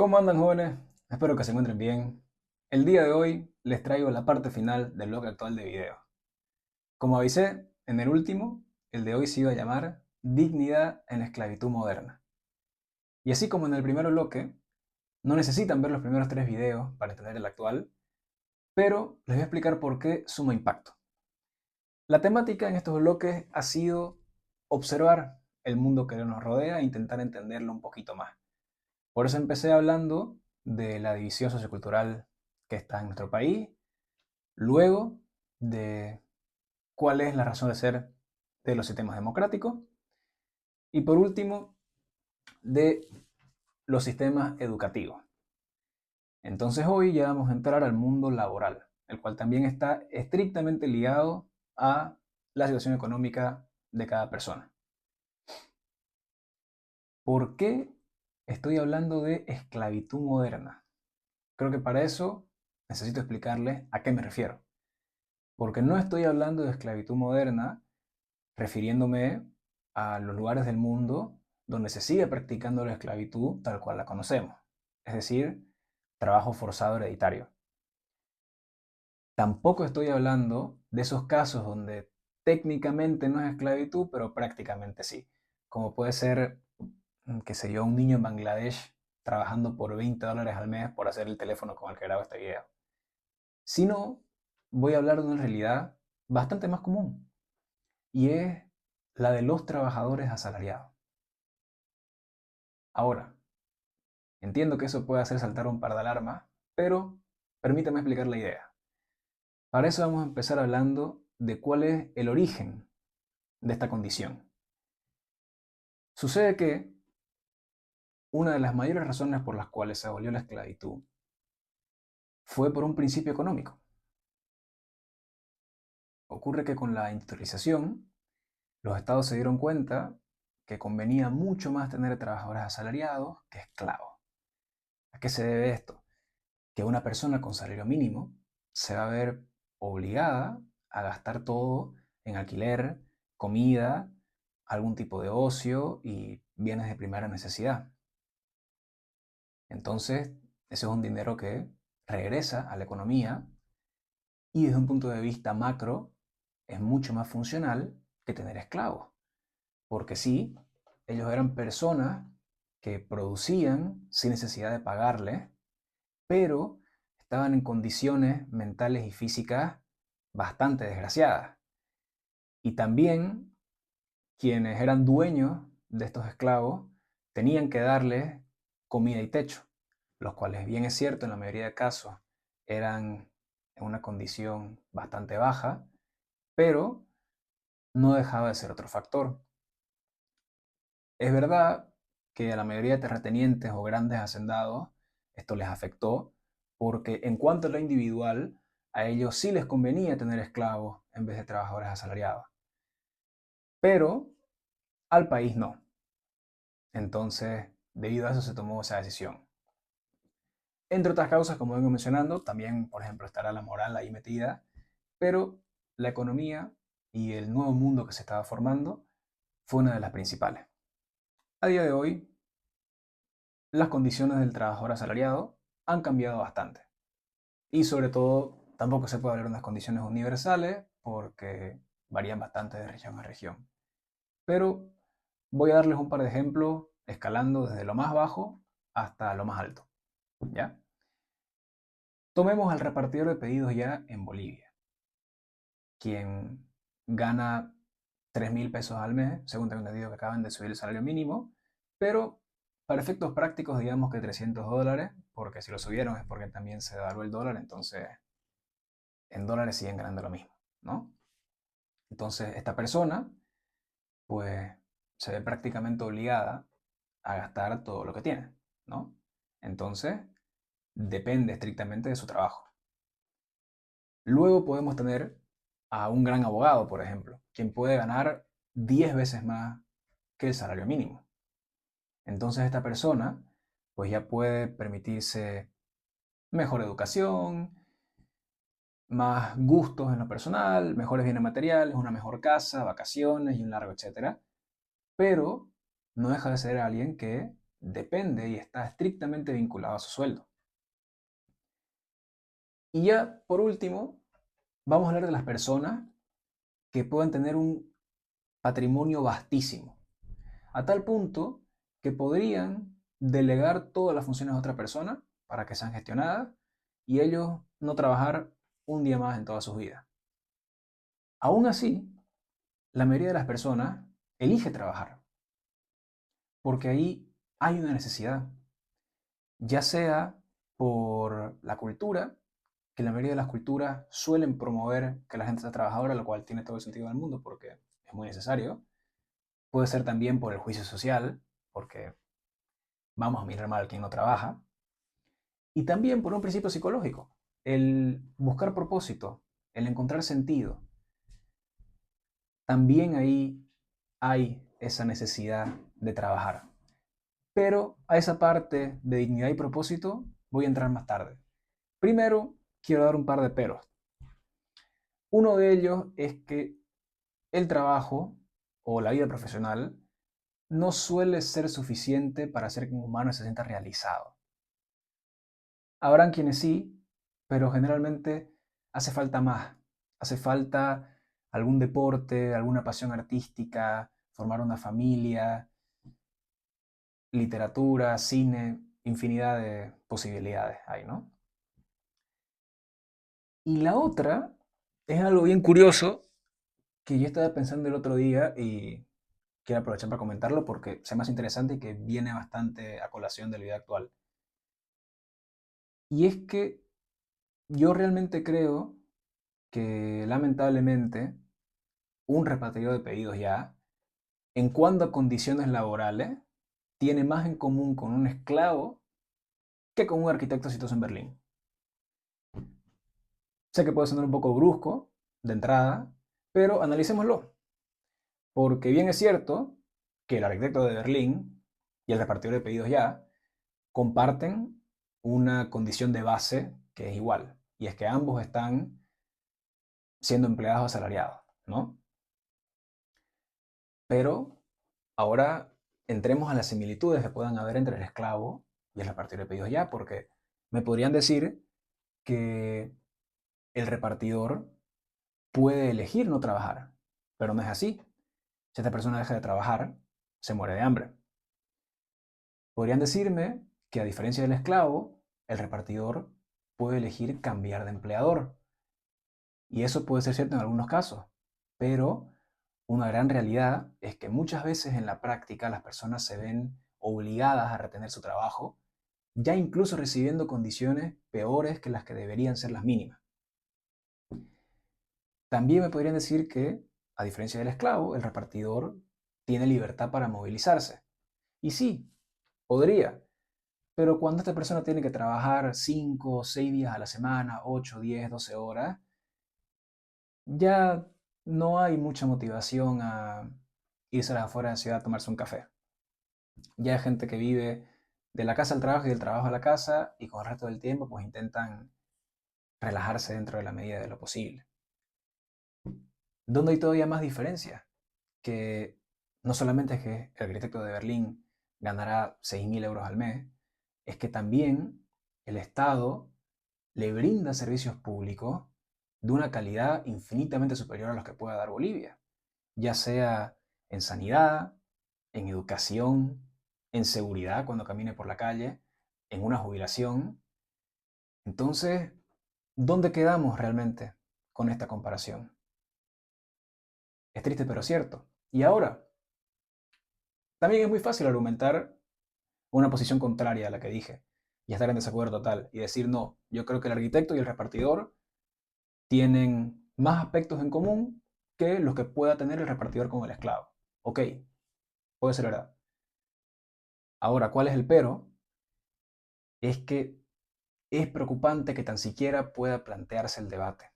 ¿Cómo andan, jóvenes? Espero que se encuentren bien. El día de hoy les traigo la parte final del blog actual de video. Como avisé en el último, el de hoy se iba a llamar Dignidad en la esclavitud moderna. Y así como en el primer bloque, no necesitan ver los primeros 3 videos para entender el actual, pero les voy a explicar por qué suma impacto. La temática en estos bloques ha sido observar el mundo que nos rodea e intentar entenderlo un poquito más. Por eso empecé hablando de la división sociocultural que está en nuestro país, luego de cuál es la razón de ser de los sistemas democráticos y por último de los sistemas educativos. Entonces hoy ya vamos a entrar al mundo laboral, el cual también está estrictamente ligado a la situación económica de cada persona. ¿Por qué estoy hablando de esclavitud moderna? Creo que para eso necesito explicarles a qué me refiero. Porque no estoy hablando de esclavitud moderna refiriéndome a los lugares del mundo donde se sigue practicando la esclavitud tal cual la conocemos, es decir, trabajo forzado hereditario. Tampoco estoy hablando de esos casos donde técnicamente no es esclavitud, pero prácticamente sí, como puede ser, qué sé yo, un niño en Bangladesh trabajando por $20 al mes por hacer el teléfono con el que grabo este video. Sino, voy a hablar de una realidad bastante más común, y es la de los trabajadores asalariados. Ahora, entiendo que eso puede hacer saltar un par de alarmas, pero permítame explicar la idea. Para eso vamos a empezar hablando de cuál es el origen de esta condición. Sucede que una de las mayores razones por las cuales se abolió la esclavitud fue por un principio económico. Ocurre que con la industrialización, los estados se dieron cuenta que convenía mucho más tener trabajadores asalariados que esclavos. ¿A qué se debe esto? Que una persona con salario mínimo se va a ver obligada a gastar todo en alquiler, comida, algún tipo de ocio y bienes de primera necesidad. Entonces, ese es un dinero que regresa a la economía y desde un punto de vista macro es mucho más funcional que tener esclavos. Porque sí, ellos eran personas que producían sin necesidad de pagarles, pero estaban en condiciones mentales y físicas bastante desgraciadas. Y también quienes eran dueños de estos esclavos tenían que darles comida y techo, los cuales, bien es cierto, en la mayoría de casos eran en una condición bastante baja, pero no dejaba de ser otro factor. Es verdad que a la mayoría de terratenientes o grandes hacendados esto les afectó porque en cuanto a lo individual, a ellos sí les convenía tener esclavos en vez de trabajadores asalariados, pero al país no. Entonces, debido a eso se tomó esa decisión. Entre otras causas, como vengo mencionando, también, por ejemplo, estará la moral ahí metida, pero la economía y el nuevo mundo que se estaba formando fue una de las principales. A día de hoy, las condiciones del trabajador asalariado han cambiado bastante. Y sobre todo, tampoco se puede hablar de unas condiciones universales porque varían bastante de región a región. Pero voy a darles un par de ejemplos escalando desde lo más bajo hasta lo más alto. ¿Ya? Tomemos al repartidor de pedidos ya en Bolivia, quien gana 3.000 pesos al mes, según tengo entendido que acaban de subir el salario mínimo, pero para efectos prácticos digamos que $300, porque si lo subieron es porque también se devaluó el dólar, entonces en dólares siguen ganando lo mismo, ¿no? Entonces esta persona pues se ve prácticamente obligada a gastar todo lo que tiene, ¿no? Entonces depende estrictamente de su trabajo. Luego podemos tener a un gran abogado, por ejemplo, quien puede ganar 10 veces más que el salario mínimo. Entonces esta persona pues ya puede permitirse mejor educación, más gustos en lo personal, mejores bienes materiales, una mejor casa, vacaciones y un largo etcétera. Pero no deja de ser alguien que depende y está estrictamente vinculado a su sueldo. Y ya, por último, vamos a hablar de las personas que pueden tener un patrimonio vastísimo, a tal punto que podrían delegar todas las funciones a otra persona para que sean gestionadas y ellos no trabajar un día más en toda su vida. Aún así, la mayoría de las personas elige trabajar, porque ahí hay una necesidad, ya sea por la cultura, que la mayoría de las culturas suelen promover que la gente sea trabajadora, lo cual tiene todo el sentido del mundo porque es muy necesario. Puede ser también por el juicio social, porque vamos a mirar mal a quien no trabaja. Y también por un principio psicológico, el buscar propósito, el encontrar sentido. También ahí hay esa necesidad de trabajar. Pero a esa parte de dignidad y propósito voy a entrar más tarde. Primero, quiero dar un par de peros. Uno de ellos es que el trabajo o la vida profesional no suele ser suficiente para hacer que un humano se sienta realizado. Habrán quienes sí, pero generalmente hace falta más. Hace falta algún deporte, alguna pasión artística, formar una familia, literatura, cine, infinidad de posibilidades hay, ¿no? Y la otra es algo bien curioso que yo estaba pensando el otro día y quiero aprovechar para comentarlo porque es más interesante y que viene bastante a colación de la vida actual. Y es que yo realmente creo que lamentablemente un repartidor de pedidos ya, en cuanto a condiciones laborales, tiene más en común con un esclavo que con un arquitecto exitoso en Berlín. Sé que puede sonar un poco brusco de entrada, pero analicémoslo. Porque bien es cierto que el arquitecto de Berlín y el repartidor de pedidos ya comparten una condición de base que es igual, y es que ambos están siendo empleados asalariados, ¿no? Pero ahora entremos a las similitudes que puedan haber entre el esclavo y el repartidor de pedidos ya, porque me podrían decir que el repartidor puede elegir no trabajar, pero no es así. Si esta persona deja de trabajar, se muere de hambre. Podrían decirme que a diferencia del esclavo, el repartidor puede elegir cambiar de empleador. Y eso puede ser cierto en algunos casos, pero una gran realidad es que muchas veces en la práctica las personas se ven obligadas a retener su trabajo, ya incluso recibiendo condiciones peores que las que deberían ser las mínimas. También me podrían decir que, a diferencia del esclavo, el repartidor tiene libertad para movilizarse. Y sí, podría, pero cuando esta persona tiene que trabajar 5 o 6 días a la semana, 8, 10, 12 horas, ya no hay mucha motivación a irse a las afueras de la ciudad a tomarse un café. Ya hay gente que vive de la casa al trabajo y del trabajo a la casa y con el resto del tiempo pues intentan relajarse dentro de la medida de lo posible. ¿Dónde hay todavía más diferencia? Que no solamente es que el arquitecto de Berlín ganará 6.000 euros al mes, es que también el Estado le brinda servicios públicos de una calidad infinitamente superior a los que pueda dar Bolivia, ya sea en sanidad, en educación, en seguridad cuando camine por la calle, en una jubilación. Entonces, ¿dónde quedamos realmente con esta comparación? Es triste pero cierto. Y ahora, también es muy fácil argumentar una posición contraria a la que dije y estar en desacuerdo total y decir no, yo creo que el arquitecto y el repartidor tienen más aspectos en común que los que pueda tener el repartidor con el esclavo. Ok, puede ser verdad. Ahora, ¿cuál es el pero? Es que es preocupante que tan siquiera pueda plantearse el debate,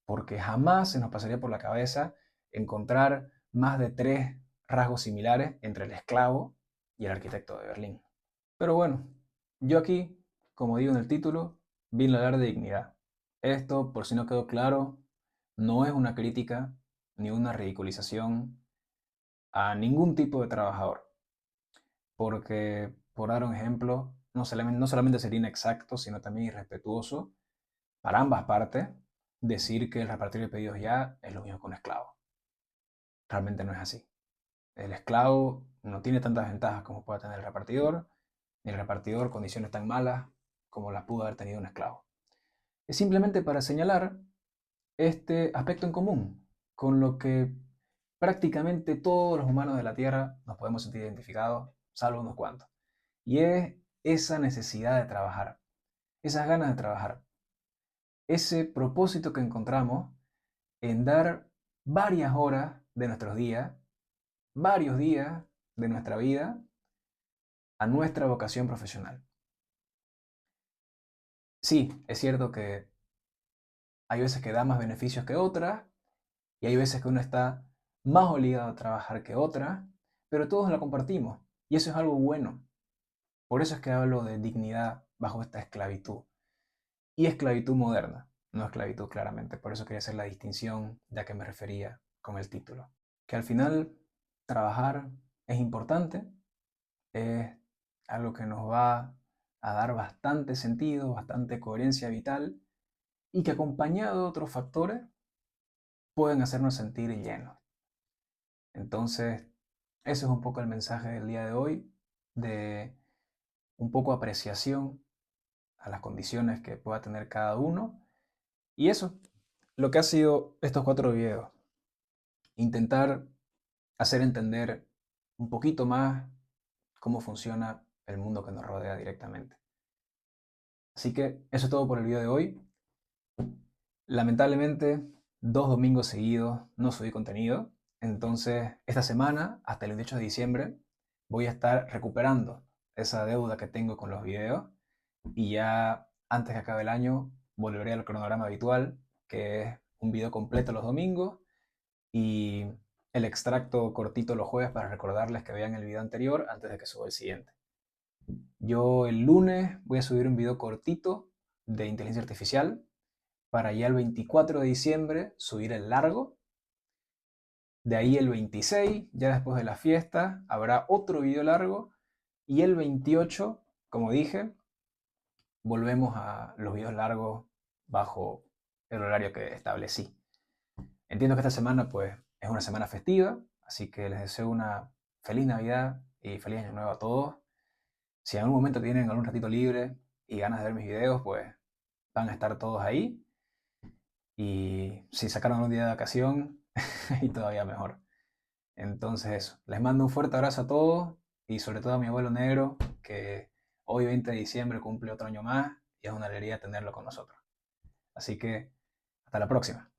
porque jamás se nos pasaría por la cabeza encontrar más de 3 rasgos similares entre el esclavo y el arquitecto de Berlín. Pero bueno, yo aquí, como digo en el título, vine a hablar de dignidad. Esto, por si no quedó claro, no es una crítica ni una ridiculización a ningún tipo de trabajador, porque por dar un ejemplo, no solamente sería inexacto, sino también irrespetuoso para ambas partes decir que el repartir de pedidos ya es lo mismo que un esclavo. Realmente no es así. El esclavo no tiene tantas ventajas como puede tener el repartidor, ni el repartidor condiciones tan malas como las pudo haber tenido un esclavo. Es simplemente para señalar este aspecto en común, con lo que prácticamente todos los humanos de la Tierra nos podemos sentir identificados, salvo unos cuantos. Y es esa necesidad de trabajar, esas ganas de trabajar, ese propósito que encontramos en dar varias horas de nuestros días, varios días de nuestra vida a nuestra vocación profesional. Sí, es cierto que hay veces que da más beneficios que otras y hay veces que uno está más obligado a trabajar que otras, pero todos la compartimos y eso es algo bueno. Por eso es que hablo de dignidad bajo esta esclavitud. Y esclavitud moderna, no esclavitud claramente. Por eso quería hacer la distinción de a qué me refería con el título. Que al final trabajar es importante, es algo que nos va a dar bastante sentido, bastante coherencia vital y que acompañado de otros factores pueden hacernos sentir llenos. Entonces, eso es un poco el mensaje del día de hoy, de un poco apreciación a las condiciones que pueda tener cada uno. Y eso, lo que ha sido estos 4 videos. Intentar hacer entender un poquito más cómo funciona el mundo que nos rodea directamente. Así que eso es todo por el video de hoy. Lamentablemente, 2 domingos seguidos no subí contenido. Entonces, esta semana, hasta el 28 de diciembre, voy a estar recuperando esa deuda que tengo con los videos. Y ya antes que acabe el año, volveré al cronograma habitual, que es un video completo los domingos y el extracto cortito los jueves para recordarles que vean el video anterior antes de que suba el siguiente. Yo el lunes voy a subir un video cortito de inteligencia artificial para ya el 24 de diciembre subir el largo. De ahí el 26, ya después de la fiesta, habrá otro video largo. Y el 28, como dije, volvemos a los videos largos bajo el horario que establecí. Entiendo que esta semana pues es una semana festiva, así que les deseo una feliz Navidad y feliz Año Nuevo a todos. Si en algún momento tienen algún ratito libre y ganas de ver mis videos, pues van a estar todos ahí. Y si sacaron un día de vacación, y todavía mejor. Entonces eso, les mando un fuerte abrazo a todos y sobre todo a mi abuelo negro, que hoy 20 de diciembre cumple otro año más y es una alegría tenerlo con nosotros. Así que hasta la próxima.